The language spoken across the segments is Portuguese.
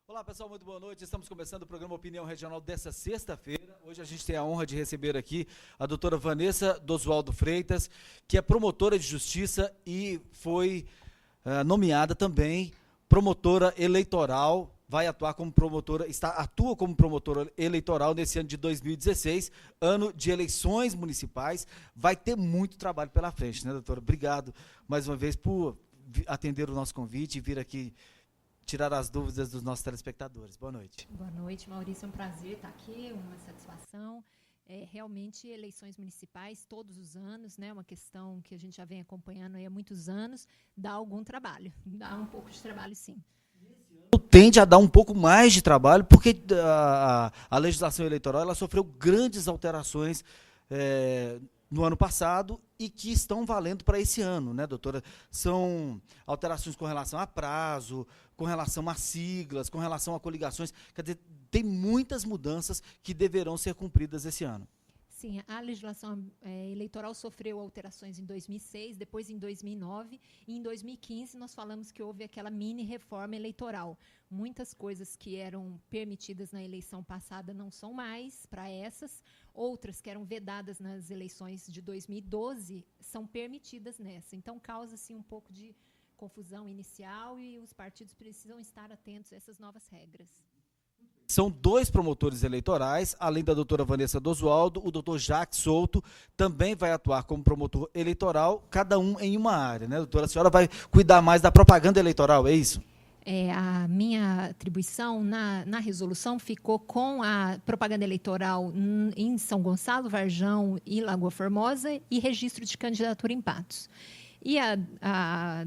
Olá pessoal, muito boa noite. Estamos começando o programa Opinião Regional dessa sexta-feira. Hoje a gente tem a honra de receber aqui a doutora Vanessa Doswaldo Freitas, que é promotora de justiça e foi nomeada também promotora eleitoral, vai atuar como promotora, atua como promotora eleitoral nesse ano de 2016, ano de eleições municipais. Vai ter muito trabalho pela frente, né, doutora? Obrigado mais uma vez por atender o nosso convite e vir aqui tirar as dúvidas dos nossos telespectadores. Boa noite. Boa noite, Maurício. É um prazer estar aqui, uma satisfação. Realmente, eleições municipais, todos os anos, né, uma questão que a gente já vem acompanhando aí há muitos anos, dá algum trabalho, dá um pouco de trabalho, sim. Tende a dar um pouco mais de trabalho, porque a legislação eleitoral ela sofreu grandes alterações no ano passado e que estão valendo para esse ano, né, doutora? São alterações com relação a prazo, com relação a siglas, com relação a coligações. Quer dizer, tem muitas mudanças que deverão ser cumpridas esse ano. Sim, a legislação eleitoral sofreu alterações em 2006, depois em 2009, e em 2015 nós falamos que houve aquela mini reforma eleitoral. Muitas coisas que eram permitidas na eleição passada não são mais para essas, outras que eram vedadas nas eleições de 2012 são permitidas nessa. Então, causa-se um pouco de confusão inicial e os partidos precisam estar atentos a essas novas regras. São dois promotores eleitorais, além da doutora Vanessa Doswaldo, o doutor Jacques Souto também vai atuar como promotor eleitoral, cada um em uma área, né, doutora? A senhora vai cuidar mais da propaganda eleitoral, é isso? A minha atribuição na resolução ficou com a propaganda eleitoral em São Gonçalo, Varjão e Lagoa Formosa e registro de candidatura em Patos. E a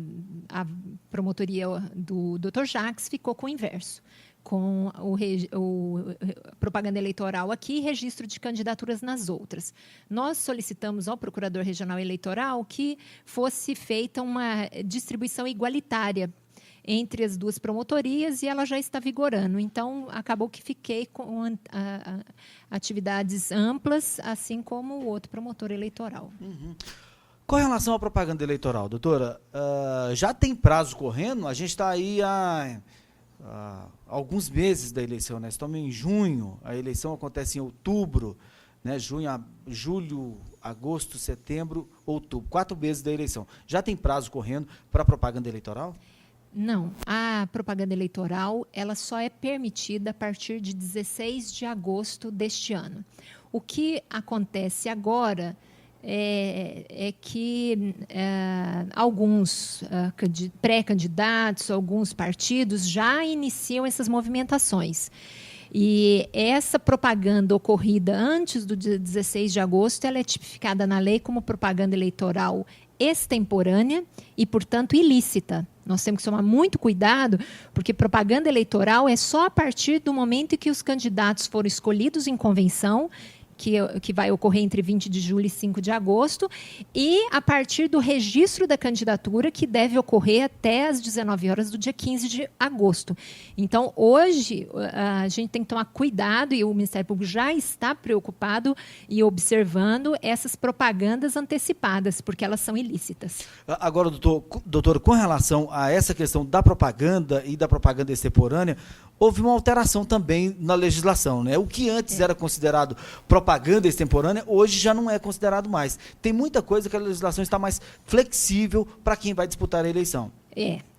promotoria do Dr. Jacques ficou com o inverso, com a propaganda eleitoral aqui e registro de candidaturas nas outras. Nós solicitamos ao Procurador Regional Eleitoral que fosse feita uma distribuição igualitária entre as duas promotorias e ela já está vigorando. Então, acabou que fiquei com atividades amplas, assim como o outro promotor eleitoral. Uhum. Com relação à propaganda eleitoral, doutora, já tem prazo correndo? A gente está aí há alguns meses da eleição, né? Estamos em junho, a eleição acontece em outubro, né? Julho, agosto, setembro, outubro, 4 meses da eleição. Já tem prazo correndo para a propaganda eleitoral? Não, a propaganda eleitoral ela só é permitida a partir de 16 de agosto deste ano. O que acontece agora é que alguns pré-candidatos, alguns partidos já iniciam essas movimentações. E essa propaganda ocorrida antes do dia 16 de agosto, ela é tipificada na lei como propaganda eleitoral extemporânea e, portanto, ilícita. Nós temos que tomar muito cuidado, porque propaganda eleitoral é só a partir do momento em que os candidatos foram escolhidos em convenção, que vai ocorrer entre 20 de julho e 5 de agosto, e a partir do registro da candidatura, que deve ocorrer até às 19 horas do dia 15 de agosto. Então, hoje, a gente tem que tomar cuidado, e o Ministério Público já está preocupado e observando essas propagandas antecipadas, porque elas são ilícitas. Agora, doutor, com relação a essa questão da propaganda e da propaganda extemporânea, houve uma alteração também na legislação, né? O que antes era considerado propaganda extemporânea, hoje já não é considerado mais. Tem muita coisa que a legislação está mais flexível para quem vai disputar a eleição.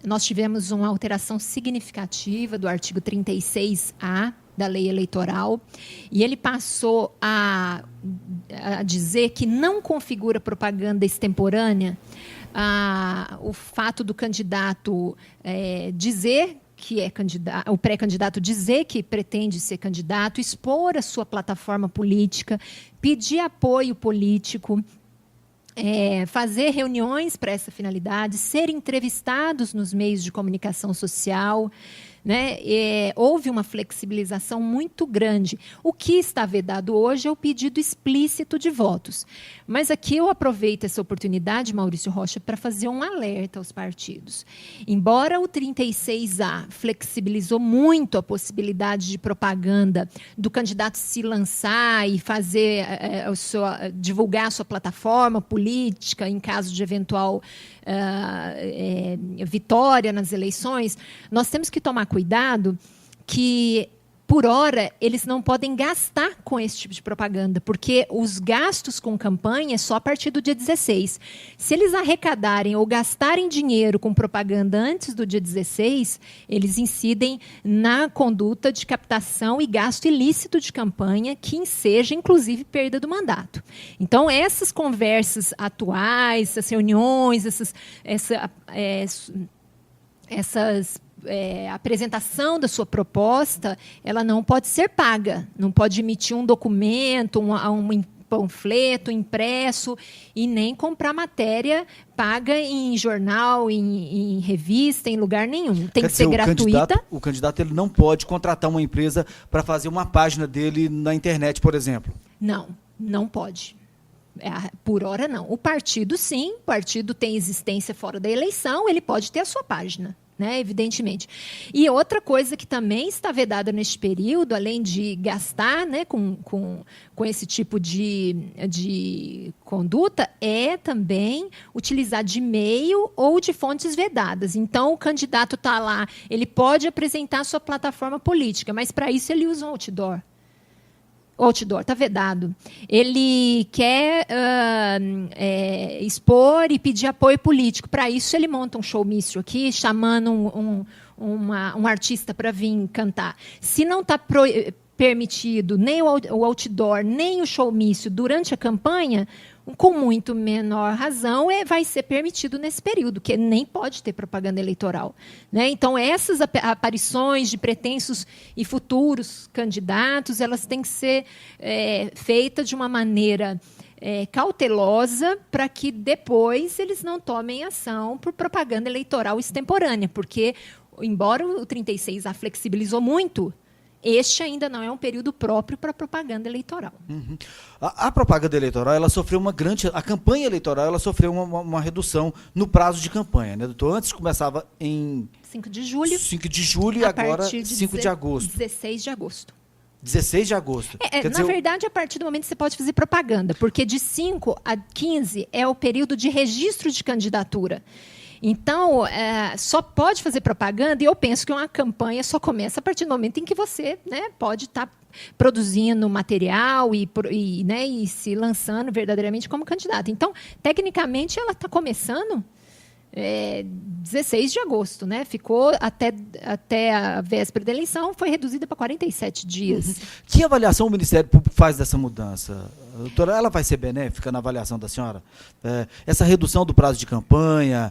Nós tivemos uma alteração significativa do artigo 36A da lei eleitoral, e ele passou a dizer que não configura propaganda extemporânea o fato do candidato dizer que é candidato, o pré-candidato dizer que pretende ser candidato, expor a sua plataforma política, pedir apoio político, fazer reuniões para essa finalidade, ser entrevistados nos meios de comunicação social, né? Houve uma flexibilização muito grande. O que está vedado hoje é o pedido explícito de votos. Mas aqui eu aproveito essa oportunidade, Maurício Rocha, para fazer um alerta aos partidos. Embora o 36A flexibilizou muito a possibilidade de propaganda do candidato se lançar e fazer divulgar a sua plataforma política em caso de eventual vitória nas eleições, nós temos que tomar cuidado, que, por hora, eles não podem gastar com esse tipo de propaganda, porque os gastos com campanha é só a partir do dia 16. Se eles arrecadarem ou gastarem dinheiro com propaganda antes do dia 16, eles incidem na conduta de captação e gasto ilícito de campanha, que enseja, inclusive, perda do mandato. Então, essas conversas atuais, essas reuniões, a apresentação da sua proposta, ela não pode ser paga, não pode emitir um documento, um panfleto impresso e nem comprar matéria paga em jornal, em revista, em lugar nenhum. Tem que ser gratuita. O candidato ele não pode contratar uma empresa para fazer uma página dele na internet, por exemplo. Não, não pode. Por hora, não. O partido, sim. O partido tem existência fora da eleição, ele pode ter a sua página. Né, evidentemente. E outra coisa que também está vedada neste período, além de gastar, né, com esse tipo de conduta, é também utilizar de e-mail ou de fontes vedadas. Então, o candidato está lá, ele pode apresentar a sua plataforma política, mas para isso ele usa um outdoor. O outdoor está vedado. Ele quer expor e pedir apoio político. Para isso, ele monta um showmício aqui, chamando um artista para vir cantar. Se não está permitido nem o outdoor, nem o showmício durante a campanha, com muito menor razão, vai ser permitido nesse período, que nem pode ter propaganda eleitoral. Né? Então, essas aparições de pretensos e futuros candidatos, elas têm que ser feitas de uma maneira cautelosa, para que depois eles não tomem ação por propaganda eleitoral extemporânea, porque, embora o 36A flexibilizou muito, este ainda não é um período próprio para propaganda eleitoral. Uhum. A propaganda eleitoral, ela sofreu a campanha eleitoral, ela sofreu uma redução no prazo de campanha, né, doutor? Antes começava em 5 de julho. 5 de julho e agora 5 de agosto. 16 de agosto. 16 de agosto. Na verdade, a partir do momento que você pode fazer propaganda, porque de 5 a 15 é o período de registro de candidatura. Então, só pode fazer propaganda, e eu penso que uma campanha só começa a partir do momento em que você, né, pode estar produzindo material e se lançando verdadeiramente como candidato. Então, tecnicamente, ela está começando 16 de agosto, né? Ficou até a véspera da eleição, foi reduzida para 47 dias. Uhum. Que avaliação o Ministério Público faz dessa mudança? Doutora, ela vai ser benéfica na avaliação da senhora? Essa redução do prazo de campanha,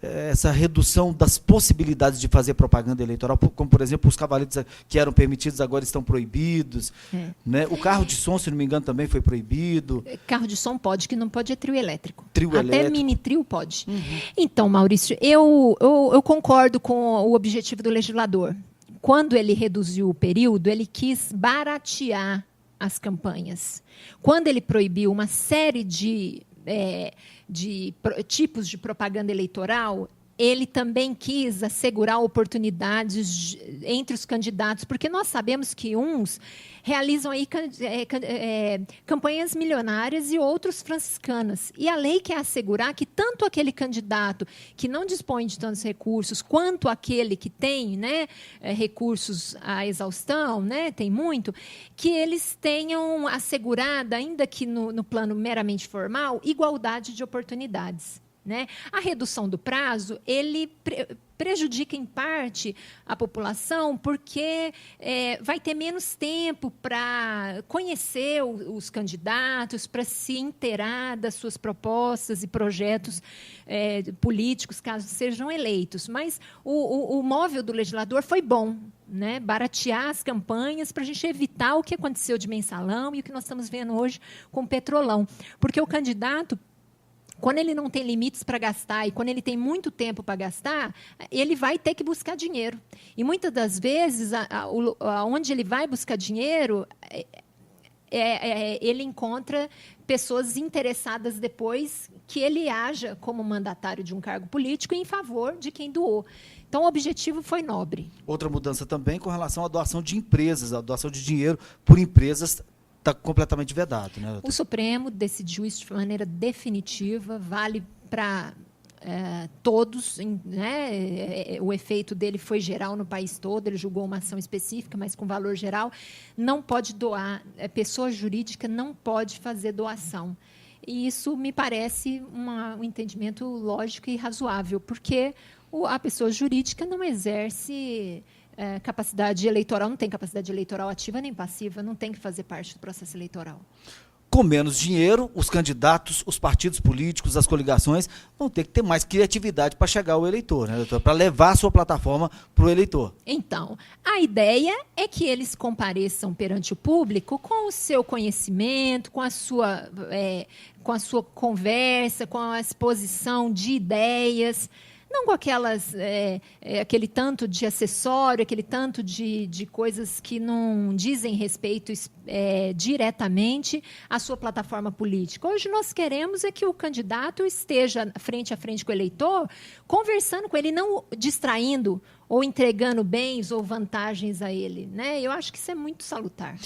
essa redução das possibilidades de fazer propaganda eleitoral, como, por exemplo, os cavaletes que eram permitidos agora estão proibidos. Né? O carro de som, se não me engano, também foi proibido. Carro de som pode, que não pode é trio elétrico. Trio elétrico. Até mini trio pode. Uhum. Então, Maurício, eu concordo com o objetivo do legislador. Quando ele reduziu o período, ele quis baratear as campanhas. Quando ele proibiu uma série de tipos de propaganda eleitoral, ele também quis assegurar oportunidades entre os candidatos, porque nós sabemos que uns realizam aí campanhas milionárias e outros franciscanas. E a lei quer assegurar que tanto aquele candidato que não dispõe de tantos recursos, quanto aquele que tem, né, recursos à exaustão, né, tem muito, que eles tenham assegurada, ainda que no plano meramente formal, igualdade de oportunidades. Né? A redução do prazo, ele prejudica, em parte, a população, porque vai ter menos tempo para conhecer os candidatos, para se inteirar das suas propostas e projetos políticos, caso sejam eleitos. Mas o móvel do legislador foi bom, né? Baratear as campanhas para a gente evitar o que aconteceu de mensalão e o que nós estamos vendo hoje com o petrolão. Porque o candidato, quando ele não tem limites para gastar e quando ele tem muito tempo para gastar, ele vai ter que buscar dinheiro. E, muitas das vezes, onde ele vai buscar dinheiro, ele encontra pessoas interessadas depois que ele haja como mandatário de um cargo político em favor de quem doou. Então, o objetivo foi nobre. Outra mudança também com relação à doação de empresas, a doação de dinheiro por empresas está completamente vedado, né, doutor? O Supremo decidiu isso de maneira definitiva, vale para todos, né, o efeito dele foi geral no país todo, ele julgou uma ação específica, mas com valor geral, não pode doar, pessoa jurídica não pode fazer doação. E isso me parece um entendimento lógico e razoável, porque a pessoa jurídica não exerce capacidade eleitoral, não tem capacidade eleitoral ativa nem passiva, não tem que fazer parte do processo eleitoral. Com menos dinheiro, os candidatos, os partidos políticos, as coligações vão ter que ter mais criatividade para chegar ao eleitor, né, doutor? Para levar a sua plataforma para o eleitor. Então, a ideia é que eles compareçam perante o público com o seu conhecimento, com a sua conversa, com a exposição de ideias, não com aquele tanto de acessório, aquele tanto de coisas que não dizem respeito diretamente à sua plataforma política. Hoje nós queremos é que o candidato esteja frente a frente com o eleitor, conversando com ele, não distraindo ou entregando bens ou vantagens a ele, né? Eu acho que isso é muito salutar.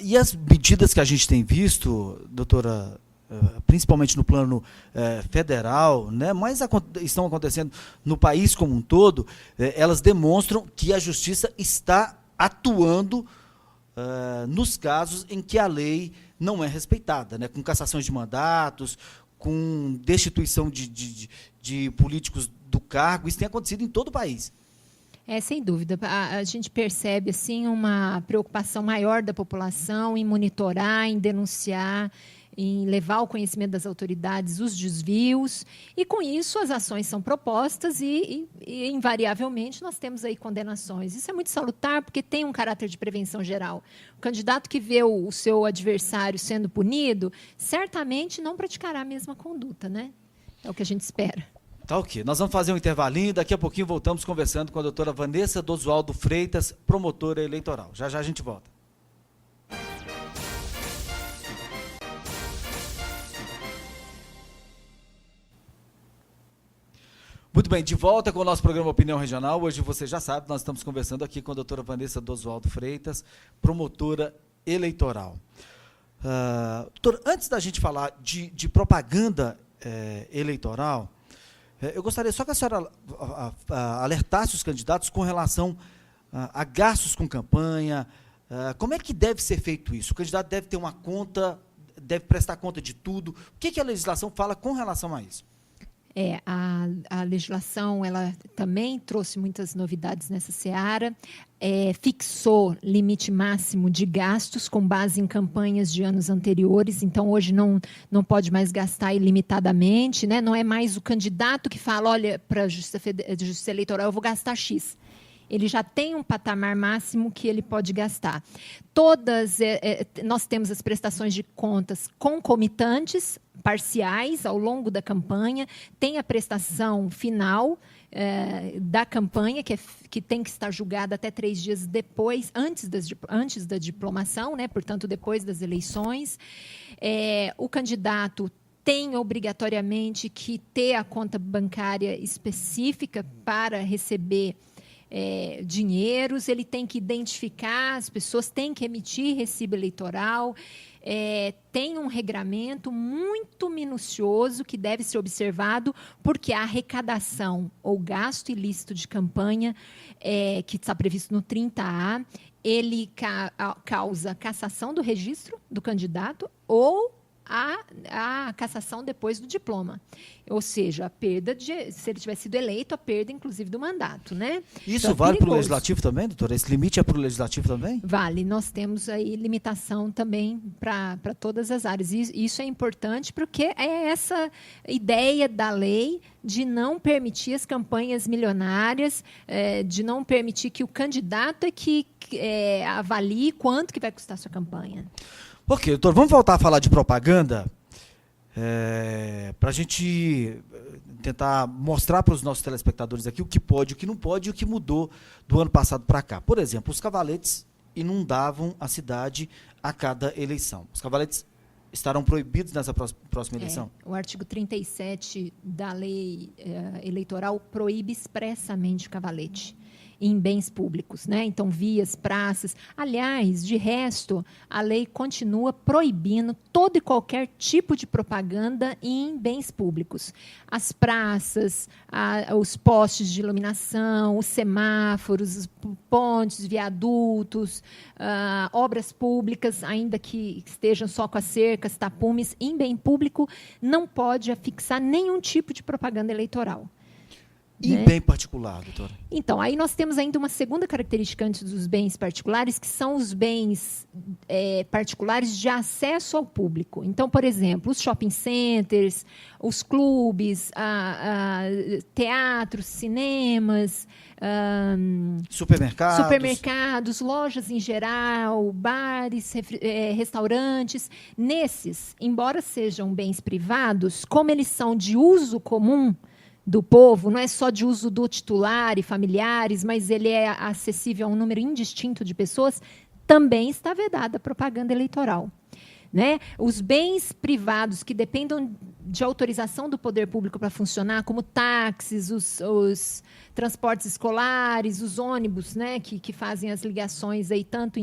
E as medidas que a gente tem visto, doutora, principalmente no plano federal, né, mas estão acontecendo no país como um todo, elas demonstram que a justiça está atuando nos casos em que a lei não é respeitada, né, com cassações de mandatos, com destituição de políticos do cargo. Isso tem acontecido em todo o país. Sem dúvida. A gente percebe assim, uma preocupação maior da população em monitorar, em denunciar, em levar ao conhecimento das autoridades os desvios, e com isso as ações são propostas e invariavelmente nós temos aí condenações. Isso é muito salutar porque tem um caráter de prevenção geral. O candidato que vê o seu adversário sendo punido, certamente não praticará a mesma conduta, né? É o que a gente espera. Tá ok. Nós vamos fazer um intervalinho, daqui a pouquinho voltamos conversando com a doutora Vanessa Dosualdo Freitas, promotora eleitoral. Já já a gente volta. Muito bem, de volta com o nosso programa Opinião Regional. Hoje você já sabe, nós estamos conversando aqui com a doutora Vanessa Dosualdo Freitas, promotora eleitoral. Doutora, antes da gente falar de propaganda eleitoral, eu gostaria só que a senhora alertasse os candidatos com relação a gastos com campanha. Como é que deve ser feito isso? O candidato deve ter uma conta, deve prestar conta de tudo. O que a legislação fala com relação a isso? A legislação ela também trouxe muitas novidades nessa seara, fixou limite máximo de gastos com base em campanhas de anos anteriores, então hoje não pode mais gastar ilimitadamente, né? Não é mais o candidato que fala, olha, para a Justiça Eleitoral eu vou gastar X. Ele já tem um patamar máximo que ele pode gastar. Nós temos as prestações de contas concomitantes, parciais, ao longo da campanha. Tem a prestação final da campanha, que tem que estar julgada até 3 dias depois, antes da diplomação, né? Portanto, depois das eleições. O candidato tem obrigatoriamente que ter a conta bancária específica para receber dinheiros, ele tem que identificar, as pessoas têm que emitir recibo eleitoral, tem um regramento muito minucioso que deve ser observado, porque a arrecadação ou gasto ilícito de campanha, que está previsto no 30A, ele causa cassação do registro do candidato ou a cassação depois do diploma. Ou seja, a perda se ele tivesse sido eleito, a perda, inclusive, do mandato, né? Isso então, vale para o Legislativo também, doutora? Esse limite é para o Legislativo também? Vale. Nós temos aí limitação também para todas as áreas. E isso é importante porque é essa ideia da lei de não permitir as campanhas milionárias, de não permitir que o candidato avalie quanto que vai custar a sua campanha. Ok, doutor, vamos voltar a falar de propaganda para a gente tentar mostrar para os nossos telespectadores aqui o que pode, o que não pode e o que mudou do ano passado para cá. Por exemplo, os cavaletes inundavam a cidade a cada eleição. Os cavaletes estarão proibidos nessa próxima eleição? O artigo 37 da lei eleitoral proíbe expressamente o cavalete. em bens públicos, né? Então, vias, praças. Aliás, de resto, a lei continua proibindo todo e qualquer tipo de propaganda em bens públicos. As praças, os postes de iluminação, os semáforos, os pontes, viadutos, obras públicas, ainda que estejam só com as cercas, tapumes, em bem público, não pode afixar nenhum tipo de propaganda eleitoral. E né? bem particular, doutora? Então, aí nós temos ainda uma segunda característica antes dos bens particulares, que são os bens particulares de acesso ao público. Então, por exemplo, os shopping centers, os clubes, teatros, cinemas, supermercados, lojas em geral, bares, restaurantes. Nesses, embora sejam bens privados, como eles são de uso comum do povo, não é só de uso do titular e familiares, mas ele é acessível a um número indistinto de pessoas, também está vedada a propaganda eleitoral. Né? Os bens privados que dependam de autorização do poder público para funcionar, como táxis, os transportes escolares, os ônibus, né, que fazem as ligações aí, tanto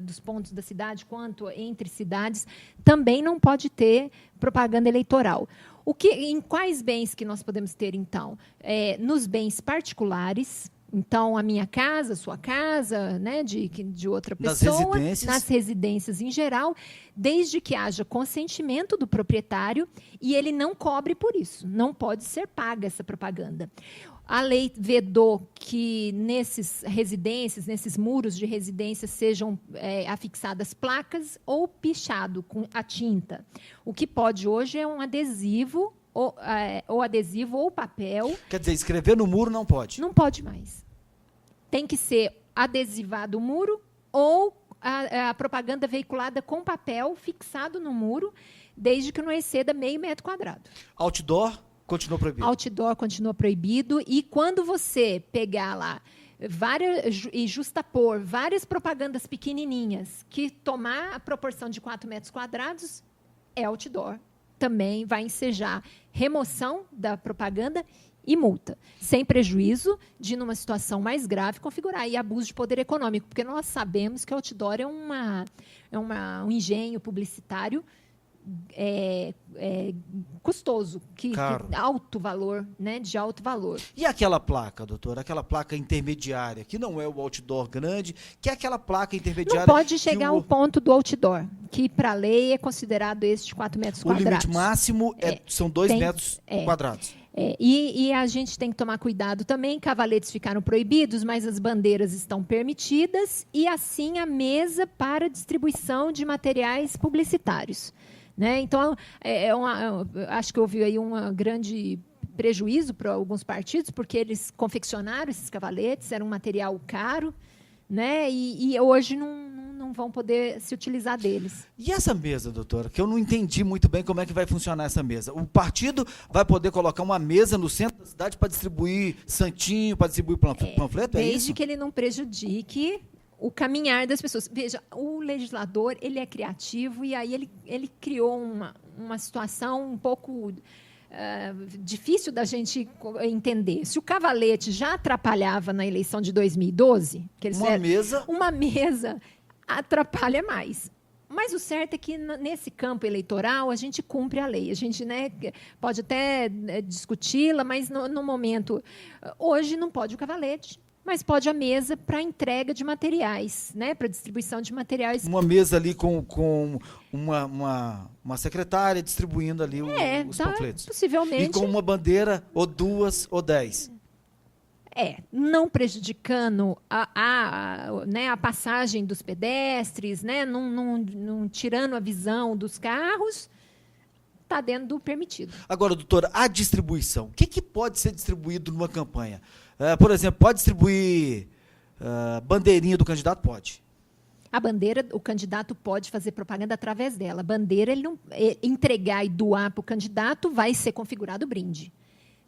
dos pontos da cidade quanto entre cidades, também não pode ter propaganda eleitoral. Em quais bens que nós podemos ter, então? Nos bens particulares. Então, a minha casa, a sua casa, né, de outra pessoa, nas residências em geral, desde que haja consentimento do proprietário e ele não cobre por isso. Não pode ser paga essa propaganda. A lei vedou que nesses muros de residência, sejam afixadas placas ou pichado com a tinta. O que pode hoje é um adesivo, ou adesivo ou papel. Quer dizer, escrever no muro não pode? Não pode mais. Tem que ser adesivado o muro ou a propaganda veiculada com papel fixado no muro, desde que não exceda meio metro quadrado. Outdoor continua proibido? Outdoor continua proibido. E quando você pegar lá e justapor várias propagandas pequenininhas que tomar a proporção de 4 metros quadrados, é outdoor. Também vai ensejar remoção da propaganda e multa, sem prejuízo de, numa situação mais grave, configurar aí abuso de poder econômico, porque nós sabemos que outdoor é um engenho publicitário custoso, que alto valor, né, de alto valor. E aquela placa, doutora, aquela placa intermediária, que não é o outdoor grande, que é aquela placa intermediária... Não pode chegar ao ponto do outdoor, que para a lei é considerado esse de 4 metros quadrados. O limite máximo são 2 metros quadrados. E a gente tem que tomar cuidado também, cavaletes ficaram proibidos, mas as bandeiras estão permitidas, e assim a mesa para distribuição de materiais publicitários. Né? Então, acho que houve aí um grande prejuízo para alguns partidos, porque eles confeccionaram esses cavaletes, era um material caro, né? E hoje não vão poder se utilizar deles. E essa mesa, doutora, que eu não entendi muito bem como é que vai funcionar essa mesa. O partido vai poder colocar uma mesa no centro da cidade para distribuir santinho, para distribuir panfleto? Desde que ele não prejudique o caminhar das pessoas. Veja, o legislador, ele é criativo, e aí ele criou uma situação um pouco difícil da gente entender. Se o cavalete já atrapalhava na eleição de 2012, uma mesa atrapalha mais. Mas o certo é que, nesse campo eleitoral, a gente cumpre a lei. A gente, né, pode até discuti-la, mas no momento... Hoje não pode o cavalete, mas pode a mesa para entrega de materiais, né, para distribuição de materiais. Uma mesa ali com uma secretária distribuindo ali os panfletos. Possivelmente. E com uma bandeira, ou 2, ou 10. Não prejudicando a passagem dos pedestres, né, não tirando a visão dos carros, está dentro do permitido. Agora, doutora, a distribuição. O que pode ser distribuído numa campanha? Por exemplo, pode distribuir bandeirinha do candidato? Pode. A bandeira, o candidato pode fazer propaganda através dela. A bandeira, ele não entregar e doar para o candidato, vai ser configurado brinde.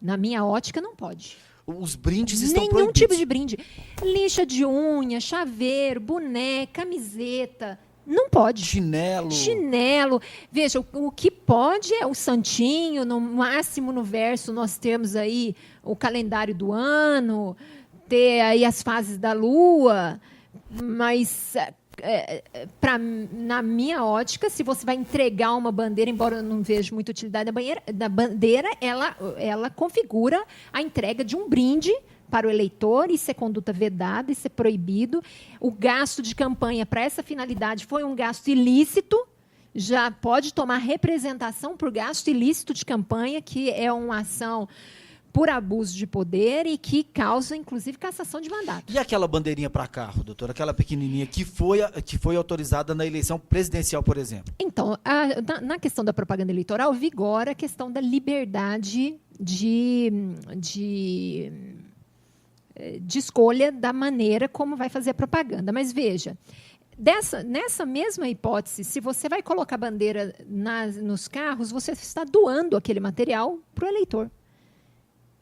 Na minha ótica, não pode. Os brindes estão proibidos. Nenhum tipo de brinde. Lixa de unha, chaveiro, boné, camiseta... Não pode. Chinelo. Veja, o que pode é o santinho, no máximo no verso nós temos aí o calendário do ano, ter aí as fases da Lua, mas na minha ótica, se você vai entregar uma bandeira, embora eu não veja muita utilidade da bandeira, ela configura a entrega de um brinde para o eleitor. Isso é conduta vedada, isso é proibido. O gasto de campanha para essa finalidade foi um gasto ilícito, já pode tomar representação por gasto ilícito de campanha, que é uma ação por abuso de poder e que causa, inclusive, cassação de mandato. E aquela bandeirinha para carro, doutora, aquela pequenininha que foi autorizada na eleição presidencial, por exemplo? Então, na questão da propaganda eleitoral, vigora a questão da liberdade de escolha da maneira como vai fazer a propaganda. Mas, veja, nessa mesma hipótese, se você vai colocar bandeira nos carros, você está doando aquele material para o eleitor.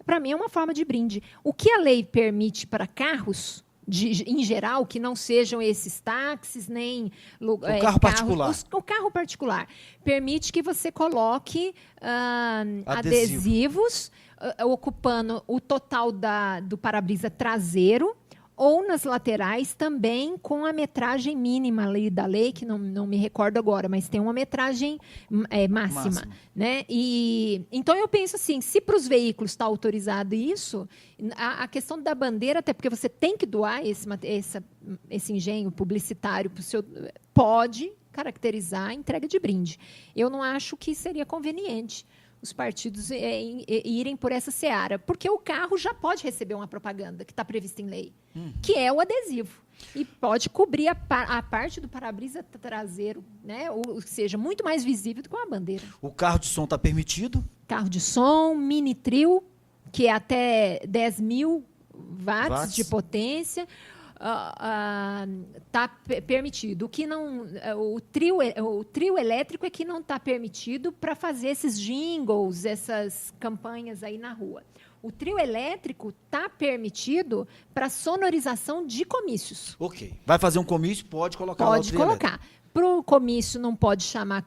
Para mim, é uma forma de brinde. O que a lei permite para carros, em geral, que não sejam esses táxis, nem o carro particular. O carro particular permite que você coloque adesivos ocupando o total do para-brisa traseiro, ou nas laterais também com a metragem mínima ali da lei, que não me recordo agora, mas tem uma metragem máxima. Né? Então, eu penso assim, se para os veículos está autorizado isso, a questão da bandeira, até porque você tem que doar esse engenho publicitário para o seu... Pode caracterizar a entrega de brinde. Eu não acho que seria conveniente os partidos irem por essa seara, porque o carro já pode receber uma propaganda que está prevista em lei, que é o adesivo, e pode cobrir a parte do para-brisa traseiro, né? Ou seja, muito mais visível do que uma bandeira. O carro de som está permitido? Carro de som, mini trio, que é até 10.000 watts de potência, está permitido. O trio elétrico é que não está permitido para fazer esses jingles, essas campanhas aí na rua. O trio elétrico está permitido para sonorização de comícios. Ok. Vai fazer um comício, pode colocar Pode lá o trio colocar. Para o comício não pode chamar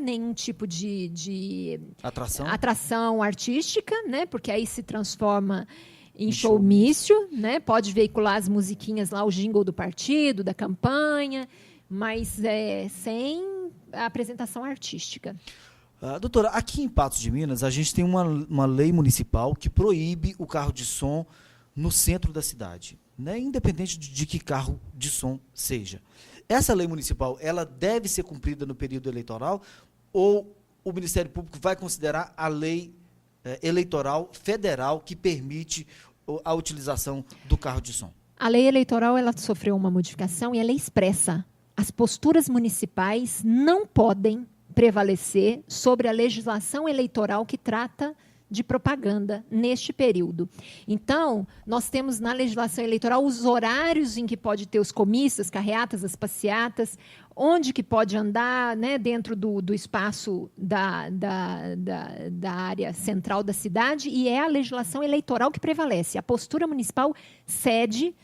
nenhum tipo de atração artística, né? Porque aí se transforma em showmício, né? Pode veicular as musiquinhas lá, o jingle do partido, da campanha, mas sem a apresentação artística. Doutora, aqui em Patos de Minas, a gente tem uma lei municipal que proíbe o carro de som no centro da cidade, né? Independente de que carro de som seja. Essa lei municipal, ela deve ser cumprida no período eleitoral, ou o Ministério Público vai considerar a lei eleitoral federal que permite a utilização do carro de som? A lei eleitoral, ela sofreu uma modificação e ela é expressa. As posturas municipais não podem prevalecer sobre a legislação eleitoral que trata de propaganda neste período. Então, nós temos na legislação eleitoral os horários em que pode ter os comícios, as carreatas, as passeatas, onde que pode andar, né, dentro do espaço da área central da cidade, e é a legislação eleitoral que prevalece. A postura municipal cede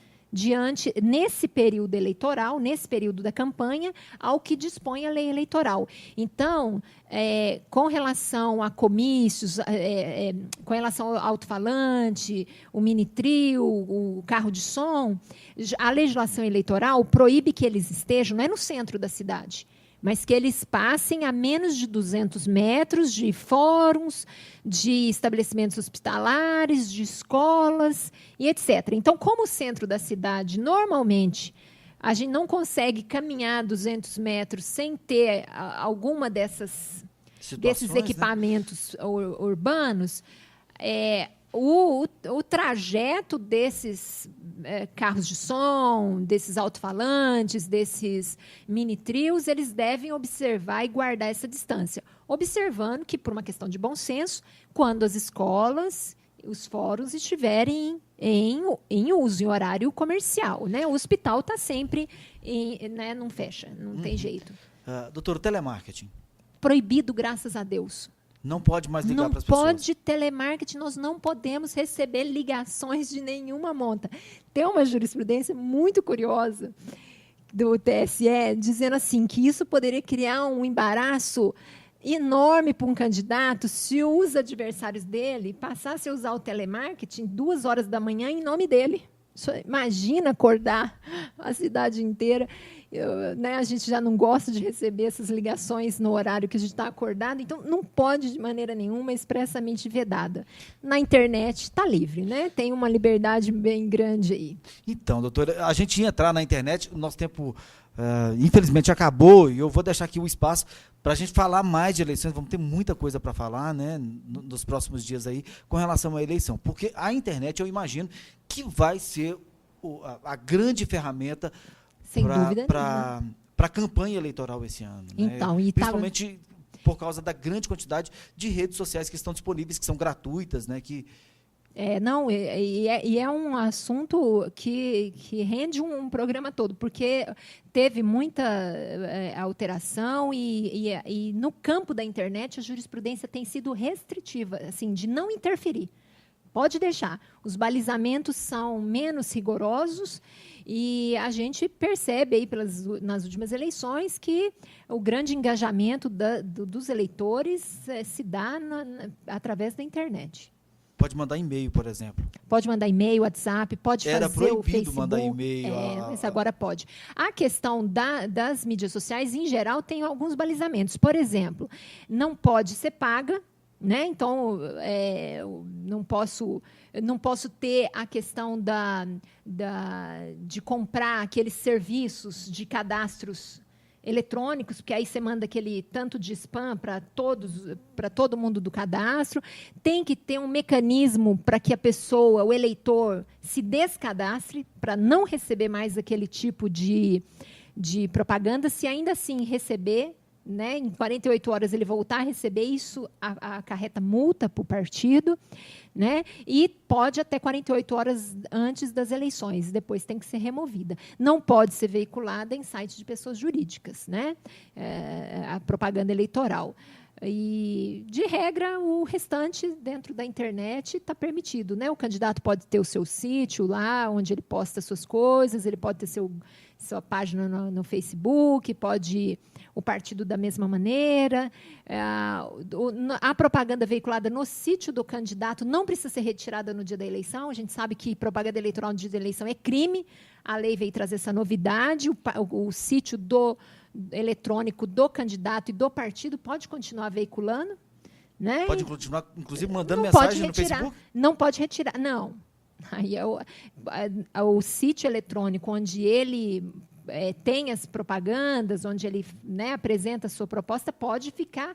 nesse período eleitoral, nesse período da campanha, ao que dispõe a lei eleitoral. Então, com relação a comícios, com relação ao alto-falante, o mini-trio, o carro de som, a legislação eleitoral proíbe que eles estejam, não é no centro da cidade, mas que eles passem a menos de 200 metros de fóruns, de estabelecimentos hospitalares, de escolas e etc. Então, como o centro da cidade, normalmente, a gente não consegue caminhar 200 metros sem ter alguma desses equipamentos, né, urbanos, o trajeto desses carros de som, desses alto-falantes, desses mini-trios, eles devem observar e guardar essa distância. Observando que, por uma questão de bom senso, quando as escolas, os fóruns estiverem em uso, em horário comercial, né? O hospital está sempre, não fecha, não tem jeito. Doutor, telemarketing? Proibido, graças a Deus. Não pode mais ligar para as pessoas? Não pode telemarketing, nós não podemos receber ligações de nenhuma monta. Tem uma jurisprudência muito curiosa do TSE, dizendo assim, que isso poderia criar um embaraço enorme para um candidato se os adversários dele passassem a usar o telemarketing 2 horas da manhã em nome dele. Imagina acordar a cidade inteira. A gente já não gosta de receber essas ligações no horário que a gente está acordado, então não pode, de maneira nenhuma, expressamente vedada. Na internet está livre, né? Tem uma liberdade bem grande aí. Então, doutora, a gente ia entrar na internet, o nosso tempo, infelizmente, acabou, e eu vou deixar aqui o espaço para a gente falar mais de eleições. Vamos ter muita coisa para falar, né, nos próximos dias aí com relação à eleição, porque a internet, eu imagino, que vai ser a grande ferramenta para a campanha eleitoral esse ano. Então, né? Principalmente por causa da grande quantidade de redes sociais que estão disponíveis, que são gratuitas, né? É um assunto que rende um programa todo, porque teve muita alteração e no campo da internet a jurisprudência tem sido restritiva, assim, de não interferir. Pode deixar. Os balizamentos são menos rigorosos e a gente percebe aí nas últimas eleições que o grande engajamento dos eleitores se dá através da internet. Pode mandar e-mail, por exemplo. Pode mandar e-mail, WhatsApp, pode Era fazer o Facebook. proibido mandar e-mail. Mas agora pode. A questão das mídias sociais, em geral, tem alguns balizamentos. Por exemplo, não pode ser paga, né? Então, não posso ter a questão de comprar aqueles serviços de cadastros eletrônicos, porque aí você manda aquele tanto de spam para todo mundo do cadastro. Tem que ter um mecanismo para que a pessoa, o eleitor, se descadastre para não receber mais aquele tipo de propaganda. Se ainda assim receber, né, em 48 horas ele voltar a receber, isso acarreta multa para o partido, né, e pode até 48 horas antes das eleições, depois tem que ser removida. Não pode ser veiculada em sites de pessoas jurídicas, né, a propaganda eleitoral. E, de regra, o restante dentro da internet está permitido, né? O candidato pode ter o seu sítio lá, onde ele posta suas coisas, ele pode ter sua página no Facebook, o partido da mesma maneira. A propaganda veiculada no sítio do candidato não precisa ser retirada no dia da eleição. A gente sabe que propaganda eleitoral no dia da eleição é crime. A lei veio trazer essa novidade. O sítio eletrônico do candidato e do partido pode continuar veiculando, né? Pode continuar, inclusive, mandando mensagem no Facebook? Não pode retirar, não. Aí o sítio eletrônico onde ele tem as propagandas, onde ele, né, apresenta a sua proposta, pode ficar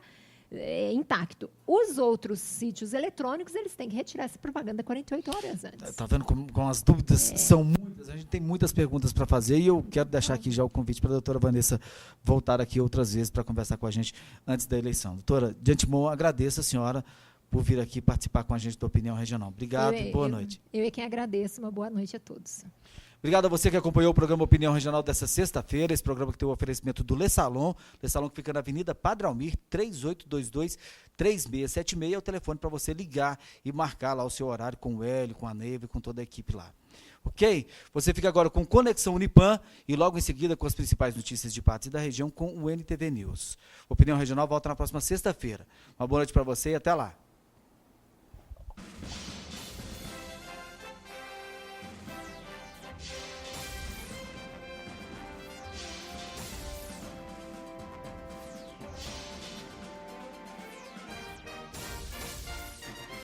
intacto. Os outros sítios eletrônicos, eles têm que retirar essa propaganda 48 horas antes. Está vendo como as dúvidas são muitas? A gente tem muitas perguntas para fazer e eu quero deixar aqui já o convite para a doutora Vanessa voltar aqui outras vezes para conversar com a gente antes da eleição. Doutora, de antemão, agradeço a senhora por vir aqui participar com a gente da Opinião Regional. Obrigado e boa noite. Eu é quem agradeço. Uma boa noite a todos. Obrigado a você que acompanhou o programa Opinião Regional dessa sexta-feira. Esse programa que tem o oferecimento do Le Salon que fica na Avenida Padre Almir, 3822-3676. É o telefone para você ligar e marcar lá o seu horário com o Hélio, com a Neiva e com toda a equipe lá. Ok? Você fica agora com Conexão Unipan e logo em seguida com as principais notícias de Patos e da região com o NTV News. Opinião Regional volta na próxima sexta-feira. Uma boa noite para você e até lá.